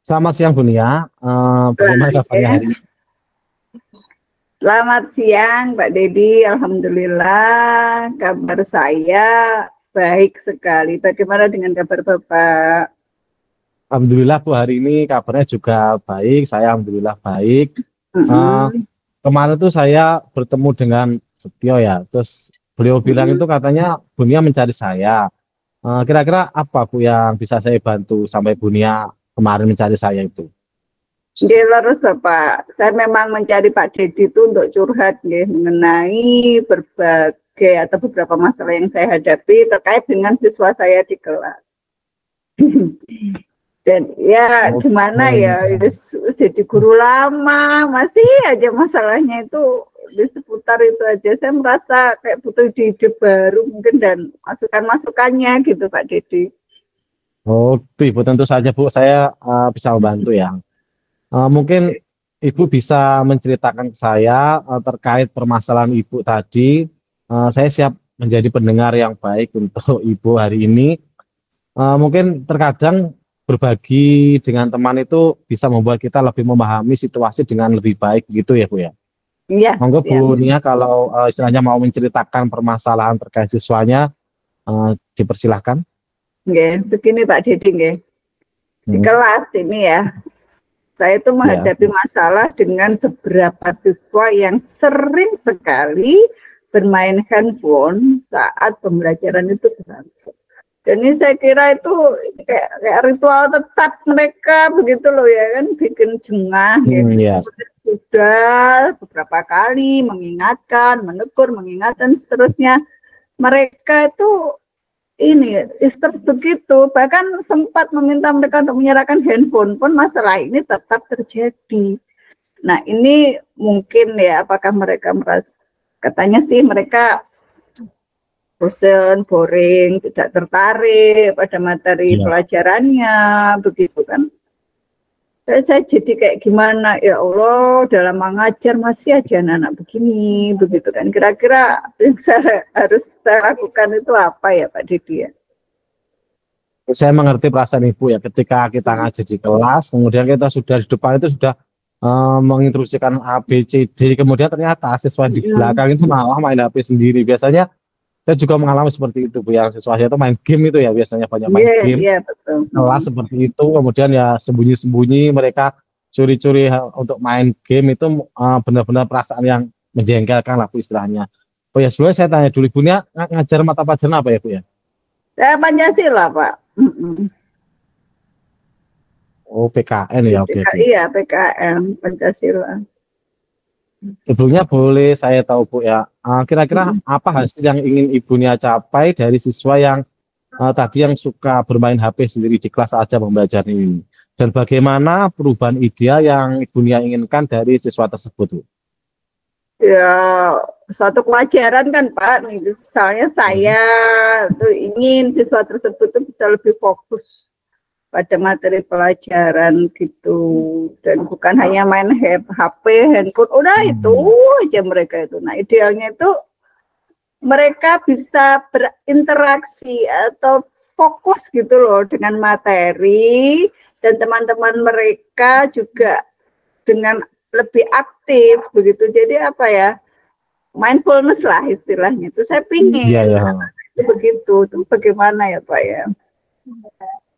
Selamat siang Bunia. Bagaimana kabarnya hari ini? Selamat siang Pak Dedi, Alhamdulillah kabar saya baik sekali. Bagaimana dengan kabar Bapak? Alhamdulillah Bu, hari ini kabarnya juga baik. Saya alhamdulillah baik. Eh, Mm-mm. Kemarin tuh saya bertemu dengan Setio ya. Terus beliau bilang itu katanya Bunia mencari saya. Kira-kira apa Bu yang bisa saya bantu sampai Bunia kemarin mencari saya itu? Nggih, leres Bapak. Saya memang mencari Pak Dedi itu untuk curhat nggih, mengenai berbagai atau beberapa masalah yang saya hadapi terkait dengan siswa saya di kelas. Dan ya gimana Oke. ya, jadi guru lama masih aja masalahnya itu di seputar itu aja. Saya merasa kayak butuh ide baru mungkin dan masukan-masukannya gitu Pak Dedi. Oh, Ibu tentu saja Bu, saya bisa membantu ya. Mungkin Ibu bisa menceritakan ke saya terkait permasalahan Ibu tadi. Saya siap menjadi pendengar yang baik untuk Ibu hari ini. Mungkin terkadang berbagi dengan teman itu bisa membuat kita lebih memahami situasi dengan lebih baik gitu ya Bu ya. Iya, Monggo ya. Bu Nia kalau istilahnya mau menceritakan permasalahan terkait siswanya, dipersilahkan. Nggih, begini Pak Dedi nggih. Di Hmm, kelas ini ya, saya itu ya. menghadapi masalah dengan beberapa siswa yang sering sekali bermain handphone saat pembelajaran itu berlangsung. Dan ini saya kira itu kayak ritual tetap mereka begitu loh ya kan, bikin jengah gitu. Ya. Sudah beberapa kali mengingatkan, menegur, mengingatkan seterusnya. Mereka itu ini histeris begitu, bahkan sempat meminta mereka untuk menyerahkan handphone pun masalah ini tetap terjadi. Nah ini mungkin ya, apakah mereka merasa, katanya sih mereka bosan, boring, tidak tertarik pada materi Ya. pelajarannya, begitu kan. Saya jadi kayak gimana, ya Allah, dalam mengajar masih aja anak-anak begini, begitu kan. Kira-kira yang harus saya lakukan itu apa ya Pak Didi ya? Saya mengerti perasaan Ibu ya, ketika kita ngajar di kelas, kemudian kita sudah di depan itu sudah menginstruksikan A, B, C, D, kemudian ternyata siswa di belakang itu malah main HP sendiri. Biasanya saya juga mengalami seperti itu Bu, yang siswanya itu main game itu ya, biasanya banyak main Iya, game, iya betul. kelas seperti itu, kemudian ya sembunyi-sembunyi mereka curi-curi untuk main game itu benar-benar perasaan yang menjengkelkan lah Bu istilahnya. Oh ya, sebelumnya saya tanya dulu, Ibunya ngajar mata pelajaran apa ya Bu ya? Saya Pancasila Pak. Oh, PKN ya, oke oke. Iya PKM Pancasila. Sebelumnya boleh saya tahu Bu ya, kira-kira apa hasil yang ingin Ibunya capai dari siswa yang tadi yang suka bermain HP sendiri di kelas saja pembelajaran ini? Dan bagaimana perubahan ideal yang Ibunya inginkan dari siswa tersebut Bu? Ya suatu kewajaran kan Pak. Misalnya saya tuh ingin siswa tersebut tuh bisa lebih fokus pada materi pelajaran gitu, dan bukan hanya main HP, handphone, udah itu aja mereka itu. Nah idealnya itu mereka bisa berinteraksi atau fokus gitu loh dengan materi, dan teman-teman mereka juga dengan lebih aktif begitu. Jadi apa ya, mindfulness lah istilahnya itu. Saya Iya pingin ya. itu begitu. Itu bagaimana ya Pak ya?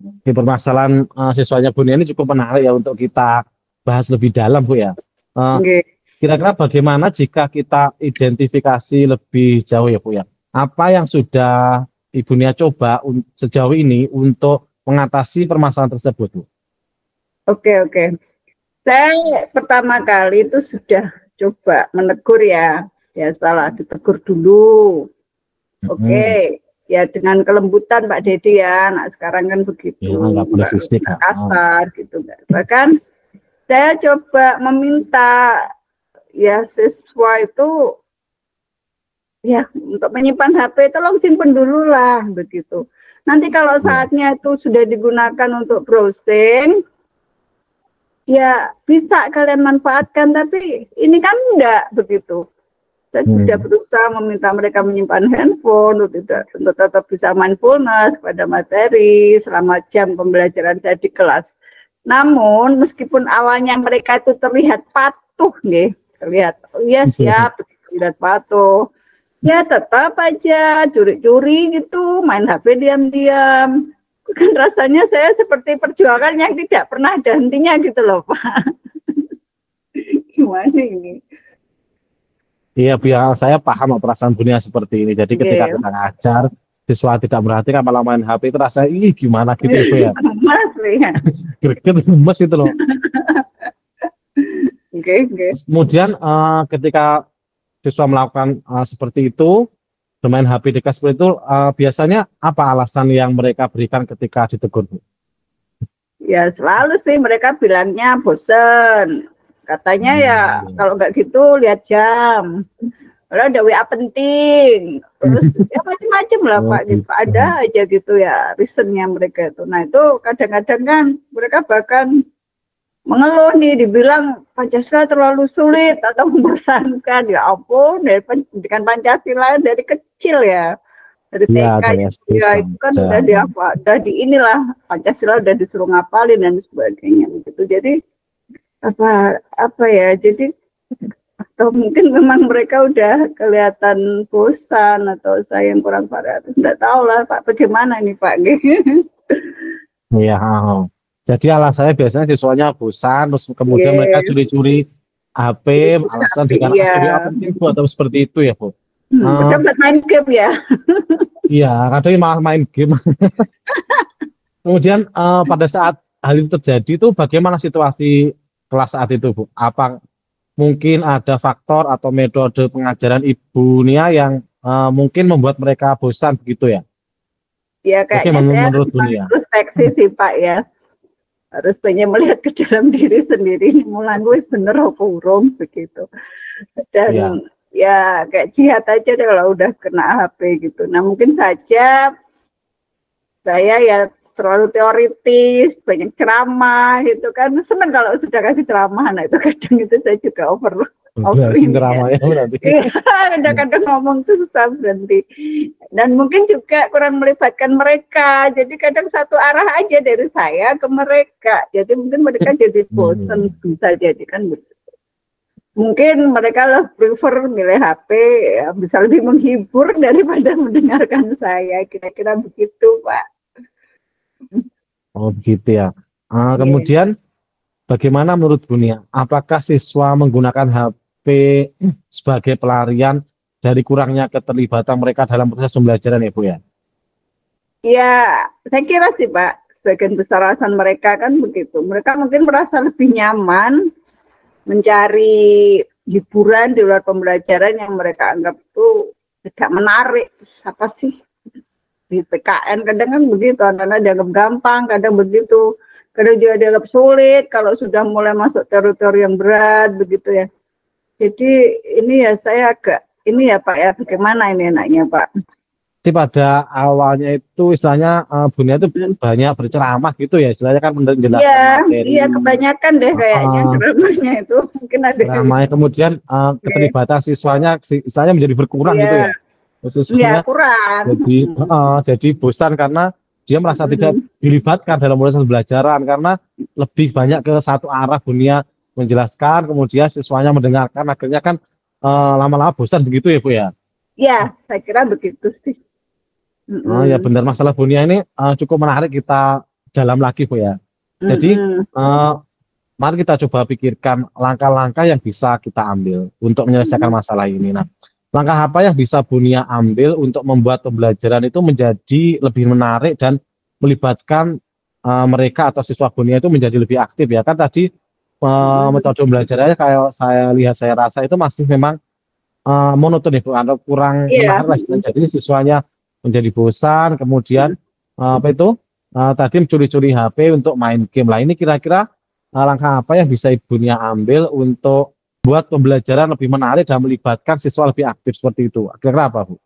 Di permasalahan siswanya Bu Nia ini cukup menarik ya untuk kita bahas lebih dalam Bu ya. Eh, Oke. Kira-kira bagaimana jika kita identifikasi lebih jauh ya Bu ya? Apa yang sudah Ibu Nia coba sejauh ini untuk mengatasi permasalahan tersebut Bu? Oke. Saya pertama kali itu sudah coba menegur ya. Ya salah, ditegur dulu. Oke. Ya dengan kelembutan Pak Dedi ya. Nah sekarang kan begitu. Ya, nggak boleh fisik. Kasar gitu. Bahkan saya coba meminta ya siswa itu ya untuk menyimpan HP tolong simpen dulu lah begitu. Nanti kalau saatnya itu sudah digunakan untuk browsing, ya bisa kalian manfaatkan, tapi ini kan enggak begitu. Saya sudah berusaha meminta mereka menyimpan handphone untuk tetap bisa mindfulness pada materi selama jam pembelajaran saya di kelas. Namun meskipun awalnya mereka itu terlihat patuh, nggih, terlihat oh iya siap, terlihat patuh, ya tetap aja curi-curi gitu, main HP diam-diam. Kan rasanya saya seperti perjuangan yang tidak pernah ada hentinya gitu loh, Pak. Gimana ini? Iya, biar saya paham perasaan dunia seperti ini. Jadi ketika Nggih. kita ngajar, siswa tidak merhatikan malah main HP itu rasanya, ih gimana gitu ya, Bu ya. Gemas ya. Greget gemes itu loh. Nggih, nggih. Kemudian ketika siswa melakukan seperti itu, bermain HP dekat seperti itu, biasanya apa alasan yang mereka berikan ketika ditegur, Bu? Ya selalu sih mereka bilangnya bosen. Katanya ya kalau nggak gitu lihat jam. Kalau ada WA penting, terus ya macam-macam lah Pak, gitu. Ada aja gitu ya reasonnya mereka itu. Nah itu kadang-kadang kan mereka bahkan mengeluh nih, dibilang Pancasila terlalu sulit atau membosankan. Ya ampun, dari pendidikan Pancasila dari kecil ya, dari TK ya itu kan udah di apa, udah di inilah Pancasila udah disuruh ngapalin dan sebagainya gitu. Jadi apa ya, jadi atau mungkin memang mereka udah kelihatan bosan atau saya yang kurang parah, tidak tahu lah Pak bagaimana ini Pak. Iya, jadi alasannya biasanya siswanya bosan, terus kemudian mereka curi-curi HP, alasan dikarenakan penting Bu, atau seperti itu ya Bu? Kadang main game ya. Iya, kadang malah main game. Kemudian pada saat hal itu terjadi itu bagaimana situasi kelas saat itu Bu? Apa mungkin ada faktor atau metode pengajaran Ibu Nia yang mungkin membuat mereka bosan begitu ya? Ya kayaknya saya harus introspeksi sih Pak ya. Harus banyak melihat ke dalam diri sendiri, mulan gue bener apa urung begitu. Dan ya kayak jihad aja deh kalau udah kena HP gitu. Nah mungkin saja saya ya terlalu teoritis, banyak ceramah gitu kan. Seneng kalau sudah kasih ceramah, nah itu kadang itu saya juga overing ceramah ya berarti. Kadang-kadang ngomong tuh susah berhenti. Dan mungkin juga kurang melibatkan mereka. Jadi kadang satu arah aja dari saya ke mereka. Jadi mungkin mereka jadi bosan, bisa jadi kan begitu. Mungkin mereka lah prefer milih HP, ya, bisa lebih menghibur daripada mendengarkan saya. Kira-kira begitu Pak. Oh begitu ya. Kemudian bagaimana menurut Bu Nia? Apakah siswa menggunakan HP sebagai pelarian dari kurangnya keterlibatan mereka dalam proses pembelajaran ya Bu ya? Ya, saya kira sih Pak, sebagian besar alasan mereka kan begitu. Mereka mungkin merasa lebih nyaman mencari hiburan di luar pembelajaran yang mereka anggap itu tidak menarik. Apa sih? Di PKN kadang kan begitu, anak-anak dianggap gampang, kadang begitu, kadang juga dianggap sulit kalau sudah mulai masuk teritori yang berat begitu ya. Jadi ini ya saya agak ini ya Pak ya, bagaimana ini enaknya Pak? Jadi pada awalnya itu istilahnya Bu Nia itu banyak berceramah gitu ya, istilahnya kan menjelaskan materi. Iya kebanyakan deh kayaknya ceramahnya itu mungkin ada. Ceramahnya kemudian keterlibatan siswanya istilahnya menjadi berkurang gitu ya. Khususnya kurang. Jadi bosan karena dia merasa tidak dilibatkan dalam proses pembelajaran karena lebih banyak ke satu arah Bu Nia menjelaskan, kemudian siswanya mendengarkan, akhirnya kan lama-lama bosan begitu ya Bu ya? Ya, saya kira begitu sih. Ya benar, masalah Bu Nia ini cukup menarik kita dalam lagi Bu ya. Jadi mari kita coba pikirkan langkah-langkah yang bisa kita ambil untuk menyelesaikan masalah ini. Nah, langkah apa yang bisa Bu Nia ambil untuk membuat pembelajaran itu menjadi lebih menarik dan melibatkan mereka atau siswa Bu Nia itu menjadi lebih aktif ya? Kan tadi metode belajarnya kayak saya lihat, saya rasa itu masih memang monoton ya Bu, atau kurang menarik. Jadi siswanya menjadi bosan, kemudian tadi mencuri-curi HP untuk main game. Lah ini kira-kira langkah apa yang bisa Ibu Nia ambil untuk buat pembelajaran lebih menarik dan melibatkan siswa lebih aktif seperti itu? Kira-kira apa Bu?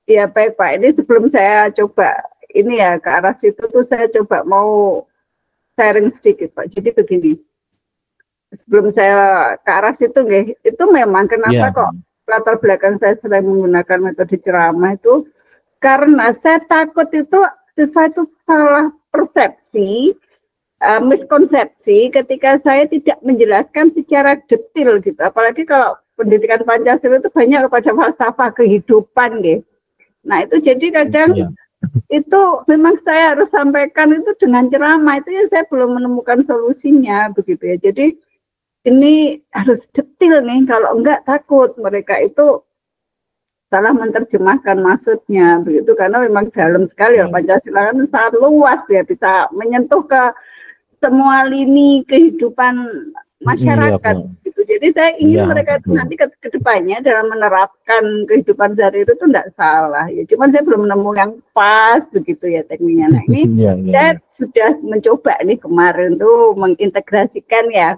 Iya baik Pak, ini sebelum saya coba ini ya ke arah situ tuh saya coba mau sharing sedikit Pak. Jadi begini, sebelum saya ke arah situ itu memang kenapa kok latar belakang saya sering menggunakan metode ceramah itu karena saya takut itu siswa itu salah persepsi miskonsepsi ketika saya tidak menjelaskan secara detail gitu. Apalagi kalau pendidikan Pancasila itu banyak kepada falsafah kehidupan gitu. Nah itu jadi kadang itu memang saya harus sampaikan itu dengan ceramah, itu ya saya belum menemukan solusinya begitu ya. Jadi ini harus detail nih, kalau enggak takut mereka itu salah menerjemahkan maksudnya begitu, karena memang dalam sekali ya Pancasila kan sangat luas ya, bisa menyentuh ke semua lini kehidupan masyarakat gitu. Jadi saya ingin mereka itu nanti ke depannya dalam menerapkan kehidupan sehari itu tuh enggak salah ya. Cuman saya belum menemukan yang pas begitu ya tekniknya. Nah ini saya sudah mencoba nih kemarin tuh mengintegrasikan ya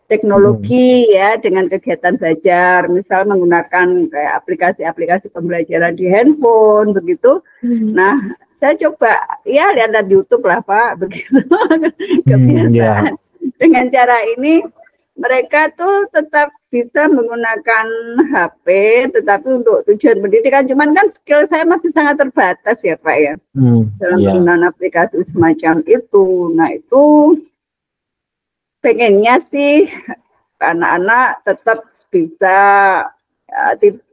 teknologi ya dengan kegiatan belajar, misal menggunakan kayak aplikasi-aplikasi pembelajaran di handphone begitu. Nah saya coba ya lihat YouTube lah Pak begitu. Kebiasaan. Dengan cara ini mereka tuh tetap bisa menggunakan HP, tetapi untuk tujuan pendidikan. Cuman kan skill saya masih sangat terbatas ya Pak ya, dalam penggunaan aplikasi semacam itu. Nah itu pengennya sih anak-anak tetap bisa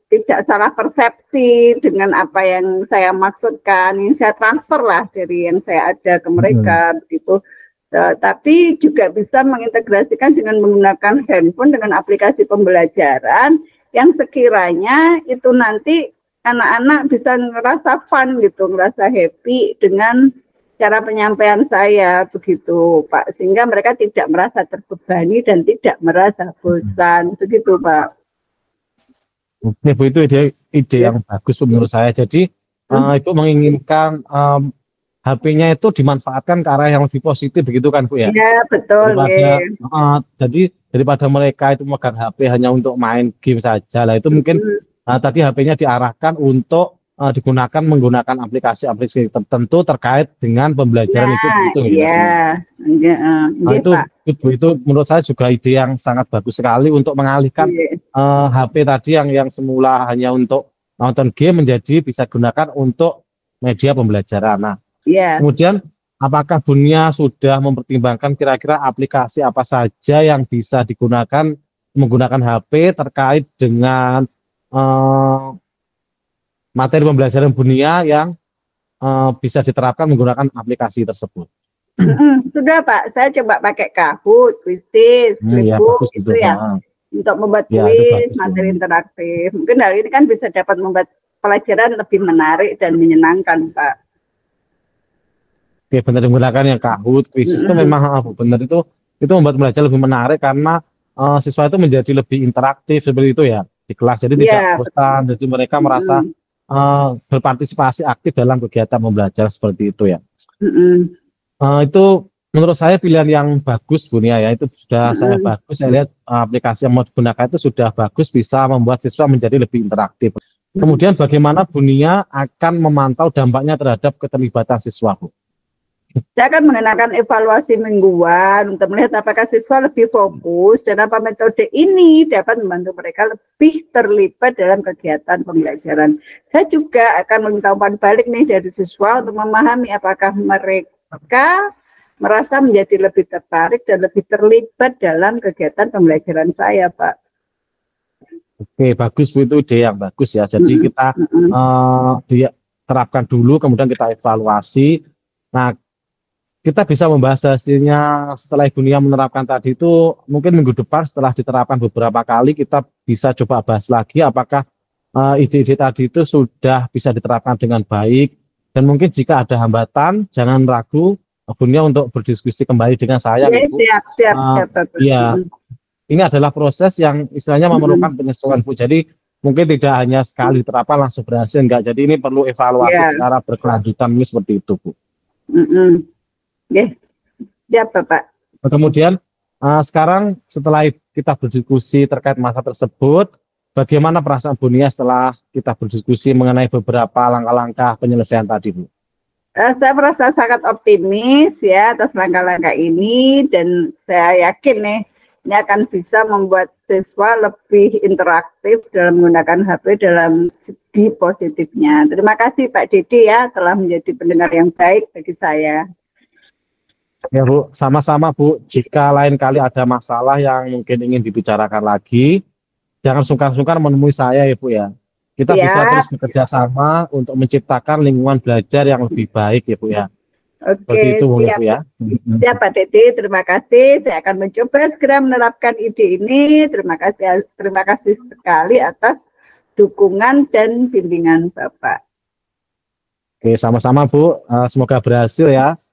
tidak salah persepsi dengan apa yang saya maksudkan, yang saya transfer lah dari yang saya ada ke mereka begitu. Tapi juga bisa mengintegrasikan dengan menggunakan handphone dengan aplikasi pembelajaran yang sekiranya itu nanti anak-anak bisa ngerasa fun gitu, ngerasa happy dengan cara penyampaian saya begitu Pak, sehingga mereka tidak merasa terbebani dan tidak merasa bosan begitu Pak. Oke Bu, itu ide yang bagus menurut saya. Jadi Ibu menginginkan HP-nya itu dimanfaatkan ke arah yang lebih positif begitu kan Bu ya? Iya betul. Jadi daripada mereka itu megang HP hanya untuk main game saja lah, itu mungkin tadi HP-nya diarahkan untuk digunakan menggunakan aplikasi-aplikasi tertentu terkait dengan pembelajaran itu. Itu menurut saya juga ide yang sangat bagus sekali untuk mengalihkan HP tadi yang semula hanya untuk nonton game menjadi bisa gunakan untuk media pembelajaran. Nah, kemudian apakah Bunia sudah mempertimbangkan kira-kira aplikasi apa saja yang bisa digunakan menggunakan HP terkait dengan materi pembelajaran Bunia yang bisa diterapkan menggunakan aplikasi tersebut? Sudah Pak, saya coba pakai Kahoot, Quizizz, Flipbook itu ya, untuk membuat kuis, materi interaktif. Mungkin hal ini kan bisa dapat membuat pelajaran lebih menarik dan menyenangkan Pak. Oke, benar, menggunakan yang Kahoot, Quizizz itu memang benar, itu membuat belajar lebih menarik karena siswa itu menjadi lebih interaktif seperti itu ya di kelas, jadi tidak bosan, jadi mereka merasa berpartisipasi aktif dalam kegiatan membelajar seperti itu ya. Itu menurut saya pilihan yang bagus Bunia ya, itu sudah saya lihat aplikasi yang mau digunakan itu sudah bagus, bisa membuat siswa menjadi lebih interaktif. Kemudian bagaimana Bunia akan memantau dampaknya terhadap keterlibatan siswa Bu? Saya akan mengenakan evaluasi mingguan untuk melihat apakah siswa lebih fokus dan apa metode ini dapat membantu mereka lebih terlibat dalam kegiatan pembelajaran. Saya juga akan meminta umpan balik nih dari siswa untuk memahami apakah mereka merasa menjadi lebih tertarik dan lebih terlibat dalam kegiatan pembelajaran saya, Pak. Oke, bagus Bu, itu ide yang bagus ya. Jadi kita terapkan dulu, kemudian kita evaluasi. Nah, kita bisa membahas hasilnya setelah Bunia menerapkan tadi itu mungkin minggu depan setelah diterapkan beberapa kali, kita bisa coba bahas lagi apakah ide-ide tadi itu sudah bisa diterapkan dengan baik, dan mungkin jika ada hambatan jangan ragu Bunia untuk berdiskusi kembali dengan saya. Siap. Iya, ini adalah proses yang istilahnya memerlukan penyesuaian Bu, jadi mungkin tidak hanya sekali diterapkan langsung berhasil, enggak, jadi ini perlu evaluasi secara berkelanjutan ini seperti itu Bu. Ya Bapak. Kemudian sekarang setelah kita berdiskusi terkait masa tersebut, bagaimana perasaan Bunia setelah kita berdiskusi mengenai beberapa langkah-langkah penyelesaian tadi Bu? Saya merasa sangat optimis ya atas langkah-langkah ini, dan saya yakin nih ini akan bisa membuat siswa lebih interaktif dalam menggunakan HP dalam segi positifnya. Terima kasih Pak Didi ya telah menjadi pendengar yang baik bagi saya. Ya Bu, sama-sama Bu. Jika lain kali ada masalah yang mungkin ingin dibicarakan lagi, jangan sungkan-sungkan menemui saya ya Bu ya. Kita bisa Ya, terus bekerja sama untuk menciptakan lingkungan belajar yang lebih baik ya Bu ya. oke, Seperti itu Bu ya siap. Bu ya. Siap Pak Dede, terima kasih. Saya akan mencoba segera menerapkan ide ini. Terima kasih sekali atas dukungan dan bimbingan Bapak. Oke, sama-sama Bu. Semoga berhasil ya.